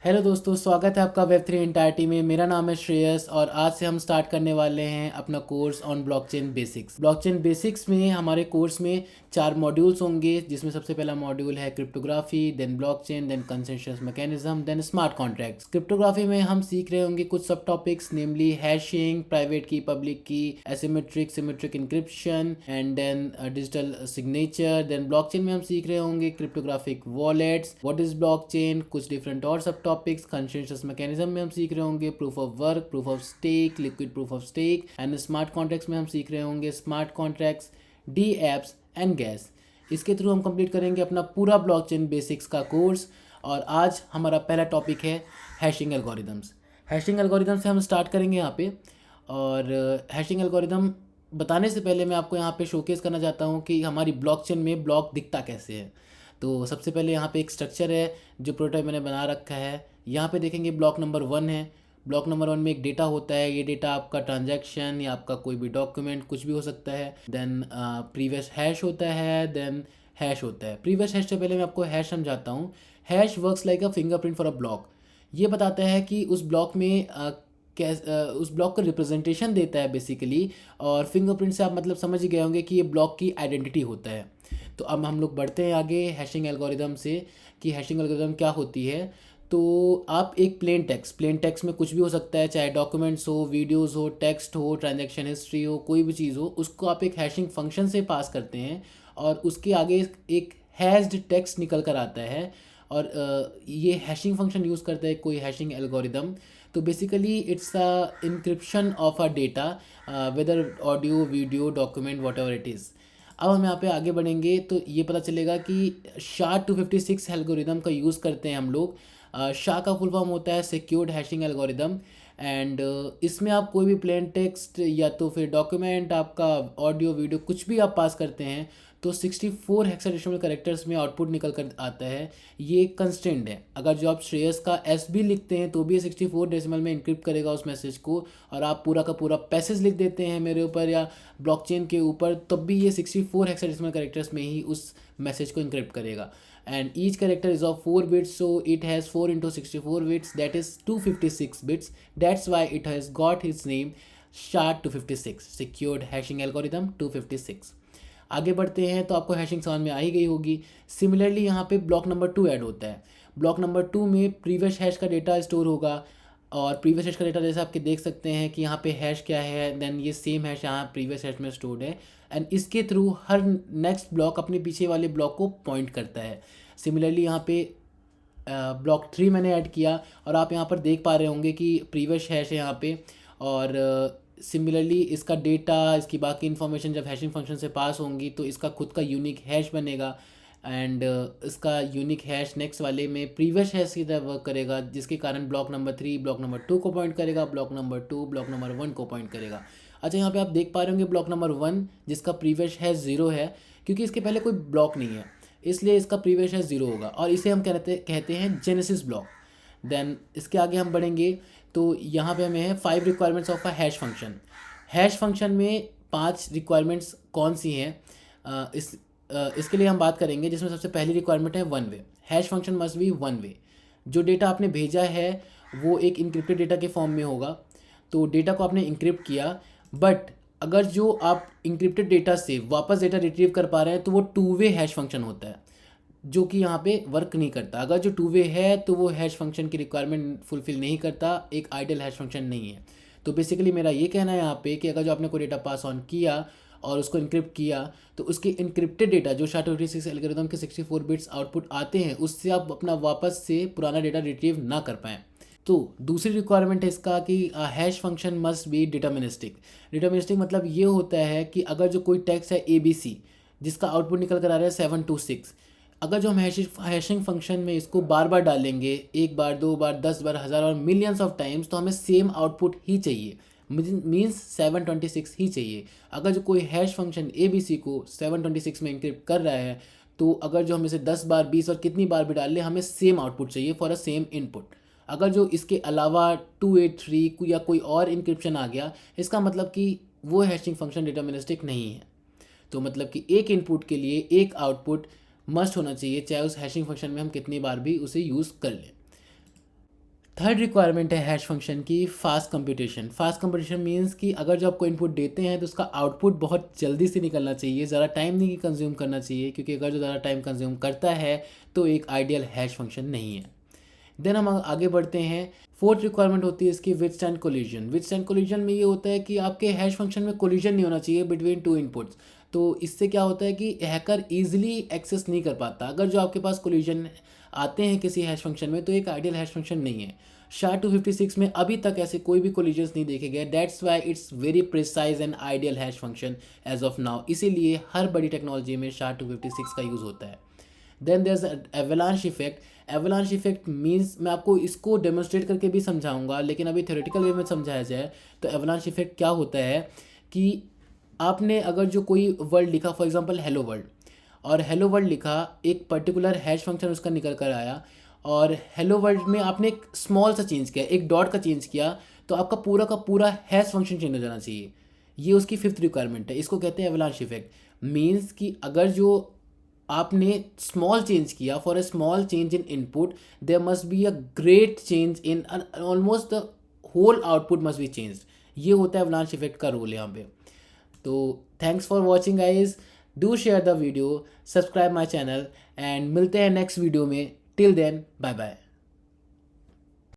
Hello दोस्तों, स्वागत है आपका वेब3 एंटायरिटी में। मेरा नाम है श्रेयस और आज से हम स्टार्ट करने वाले हैं अपना course on blockchain basics. Blockchain basics में हमारे कोर्स में 4 मॉड्यूल्स होंगे, जिसमें सबसे पहला मॉड्यूल है cryptography, then blockchain, then consensus mechanism, then smart contracts. Cryptography में हम सीख रहे होंगे कुछ सब topics, namely hashing, private key, public key, asymmetric symmetric encryption and then digital signature. Then blockchain में हम सीख रहे होंगे cryptographic wallets, what is blockchain, कुछ डिफरेंट और सब टॉपिक्स। कंसेंसस मैकेनिज्म में हम सीख रहे होंगे proof of work, proof of stake, liquid proof of stake and smart contracts में हम सीख रहे होंगे smart contracts, D apps and gas. इसके थ्रू हम कंप्लीट करेंगे अपना पूरा ब्लॉकचेन बेसिक्स का कोर्स। और आज हमारा पहला टॉपिक है हैशिंग एल्गोरिदम्स। हैशिंग एल्गोरिदम से हम स्टार्ट करेंगे यहाँ पे। और हैशिंग एल्गोरिदम बताने से पहले मैं आपको यहाँ पे शोकेस करना चाहता हूँ कि हमारी ब्लॉकचेन में ब्लॉक दिखता कैसे है। तो सबसे पहले यहाँ पे एक स्ट्रक्चर है जो प्रोटोटाइप मैंने बना रखा है। यहाँ पे देखेंगे ब्लॉक नंबर 1 है। ब्लॉक नंबर 1 में एक डेटा होता है। ये डेटा आपका ट्रांजैक्शन या आपका कोई भी डॉक्यूमेंट कुछ भी हो सकता है। देन प्रीवियस हैश होता है, देन हैश होता है। प्रीवियस हैश से पहले मैं आपको हैश समझाता हूँ। Hash works like a fingerprint for a block. ये बताता है कि उस ब्लॉक में उस ब्लॉक का रिप्रेजेंटेशन देता है बेसिकली। और फिंगरप्रिंट से आप मतलब समझ ही गए होंगे कि ये ब्लॉक की आइडेंटिटी होता है। तो अब हम लोग बढ़ते हैं आगे हैशिंग एल्गोरिदम से कि हैशिंग एल्गोरिदम क्या होती है। तो आप एक प्लेन टेक्स्ट में कुछ भी हो सकता है, चाहे डॉक्यूमेंट्स हो, वीडियोस हो, टेक्स्ट हो, ट्रांजैक्शन हिस्ट्री हो, कोई भी चीज़ हो, उसको आप एक हैशिंग फंक्शन से पास करते हैं और उसके आगे एक हैश्ड टेक्स्ट निकल कर आता है। और ये हैशिंग फंक्शन यूज़ करता है कोई हैशिंग एल्गोरिदम। तो basically it's a encryption of a data, whether audio, video, document, whatever it is. अब हम यहाँ पे आगे बढ़ेंगे तो ये पता चलेगा कि SHA-256 एल्गोरिदम का यूज़ करते हैं हम लोग। SHA का फुल फॉर्म होता है सिक्योर्ड हैशिंग एल्गोरिदम। एंड इसमें आप कोई भी प्लेन टेक्स्ट या तो फिर डॉक्यूमेंट, आपका ऑडियो, वीडियो कुछ भी आप पास करते हैं तो 64 हेक्साडेसिमल कैरेक्टर्स में आउटपुट निकल कर आता है। ये कंस्टेंट है। अगर जो आप श्रेयस का एस भी लिखते हैं तो भी 64 डेसिमल में इनक्रिप्ट करेगा उस मैसेज को। और आप पूरा का पूरा पैसेज लिख देते हैं मेरे ऊपर या ब्लॉकचेन के ऊपर, तब भी ये 64 हेक्साडेसिमल कैरेक्टर्स में ही उस मैसेज को इनक्रिप्ट करेगा। And each character is of 4 bits, so it has 4 into 64 bits, that is 256 bits. That's why it has got his name SHA-256, secured hashing algorithm 256। आगे बढ़ते हैं तो आपको हैशिंग समझ में आ ही गई होगी। सिमिलरली यहाँ पे ब्लॉक नंबर 2 ऐड होता है। ब्लॉक नंबर 2 में प्रीवियस हैश का डेटा स्टोर होगा। और प्रीवियस हैश का डेटा जैसे आपके देख सकते हैं कि यहाँ पे हैश क्या है, देन ये सेम हैश यहाँ प्रीवियस हैश में स्टोर्ड है। एंड इसके थ्रू हर नेक्स्ट ब्लॉक अपने पीछे वाले ब्लॉक को पॉइंट करता है। सिमिलरली यहाँ पे ब्लॉक 3 मैंने ऐड किया और आप यहाँ पर देख पा रहे होंगे कि प्रीवियस हैश है यहाँ पे। और सिमिलरली इसका डेटा, इसकी बाकी इन्फॉर्मेशन जब हैशिंग फंक्शन से पास होंगी तो इसका खुद का यूनिक हैश बनेगा। एंड इसका यूनिक हैश नेक्स्ट वाले में प्रीवियस हैश की तरह वर्क करेगा, जिसके कारण ब्लॉक नंबर 3 ब्लॉक नंबर 2 को पॉइंट करेगा, ब्लॉक नंबर 2 ब्लॉक नंबर 1 को पॉइंट करेगा। अच्छा, यहाँ पे आप देख पा रहे होंगे ब्लॉक नंबर 1 जिसका प्रीवियस हैश 0 है, क्योंकि इसके पहले कोई ब्लॉक नहीं है इसलिए इसका प्रीवियस हैश 0 होगा और इसे हम कहते हैं जेनेसिस ब्लॉक। देन इसके आगे हम बढ़ेंगे तो यहाँ पे हमें है 5 requirements of a hash function. Hash function में 5 रिक्वायरमेंट्स कौन सी हैं, इसके लिए हम बात करेंगे, जिसमें सबसे पहली रिक्वायरमेंट है 1 वे। हैश फंक्शन मस्ट बी 1 वे। जो डेटा आपने भेजा है वो एक इंक्रिप्टेड डेटा के फॉर्म में होगा। तो डेटा को आपने इंक्रिप्ट किया, बट अगर जो आप इंक्रिप्टेड डेटा से वापस डेटा रिट्रीव कर पा रहे हैं तो वो 2 वे हैश फंक्शन होता है, जो कि यहाँ पे वर्क नहीं करता। अगर जो 2 वे है तो वो हैश फंक्शन की रिक्वायरमेंट फुलफिल नहीं करता, एक आइडियल हैश फंक्शन नहीं है। तो बेसिकली मेरा ये कहना है यहाँ पे कि अगर जो आपने कोई डेटा पास ऑन किया और उसको इनक्रिप्ट किया तो उसके इनक्रिप्टेड डेटा जो SHA-256 एल्गोरिदम के 64 बिट्स आउटपुट आते हैं उससे आप अपना वापस से पुराना डेटा रिट्रीव ना कर पाएँ। तो दूसरी रिक्वायरमेंट है इसका कि hash function must be deterministic. Deterministic मतलब ये होता है कि अगर जो कोई टेक्स्ट है ABC जिसका आउटपुट निकल कर आ रहा है 726, अगर जो हम हैशिंग फंक्शन में इसको बार बार डालेंगे, 1 बार, 2 बार, 10 बार, 1000 और मिलियंस ऑफ टाइम्स, तो हमें सेम आउटपुट ही चाहिए, मीन्स 726 ही चाहिए। अगर जो कोई हैश फंक्शन ABC को 726 में इंक्रिप्ट कर रहा है तो अगर जो हम इसे 10 बार, 20 और कितनी बार भी डाल लें, हमें सेम आउटपुट चाहिए फॉर अ सेम इनपुट। अगर जो इसके अलावा 283 या कोई और इंक्रिप्शन आ गया, इसका मतलब कि वो हैशिंग फंक्शन डिटर्मिनिस्टिक नहीं है। तो मतलब कि एक इनपुट के लिए एक आउटपुट मस्ट होना चाहिए, चाहे उस हैशिंग फंक्शन में हम कितनी बार भी उसे यूज़ कर लें। थर्ड रिक्वायरमेंट है हैश फंक्शन की fast computation. Fast computation means कि अगर जो आपको इनपुट देते हैं तो उसका आउटपुट बहुत जल्दी से निकलना चाहिए, ज़्यादा टाइम नहीं कंज्यूम करना चाहिए, क्योंकि अगर जो ज़्यादा टाइम कंज्यूम करता है तो एक आइडियल हैश फंक्शन नहीं है। देन हम आगे बढ़ते हैं। फोर्थ रिक्वायरमेंट होती है इसकी विथस्टैंड कोलिजन। विथस्टैंड कोलिजन में ये होता है कि आपके हैश फंक्शन में कोलिजन नहीं होना चाहिए बिटवीन टू इनपुट्स। तो इससे क्या होता है कि हैकर ईजिली एक्सेस नहीं कर पाता। अगर जो आपके पास कोलिजन आते हैं किसी हैश फंक्शन में तो एक आइडियल हैश फंक्शन नहीं है। SHA-256 में अभी तक ऐसे कोई भी कोलिजन्स नहीं देखे गए। That's why it's very precise and ideal hash function as of now. इसीलिए हर बड़ी टेक्नोलॉजी में SHA-256 का यूज़ होता है। Then there is avalanche effect. Avalanche effect means मैं आपको इसको डेमोन्स्ट्रेट करके भी समझाऊंगा, लेकिन अभी थ्योरेटिकल वे में समझाया जाए तो एवलांश इफेक्ट क्या होता है कि आपने अगर जो कोई वर्ड लिखा, फॉर एग्जांपल हेलो वर्ल्ड, और हेलो वर्ल्ड लिखा, एक पर्टिकुलर हैश फंक्शन उसका निकल कर आया, और हेलो वर्ल्ड में आपने एक स्मॉल सा चेंज किया, एक डॉट का चेंज किया, तो आपका पूरा का पूरा हैश फंक्शन चेंज हो जाना चाहिए। ये उसकी फिफ्थ रिक्वायरमेंट है। इसको कहते हैं एवलांश इफेक्ट। मीन्स कि अगर जो आपने स्मॉल चेंज किया, for a small change in input there must be a great change in almost the whole output must be changed. ये होता है एवलांश इफेक्ट का रोल यहाँ पे। तो thanks for watching guys, do share the video, subscribe my channel, and मिलते हैं next video में। Till then bye bye.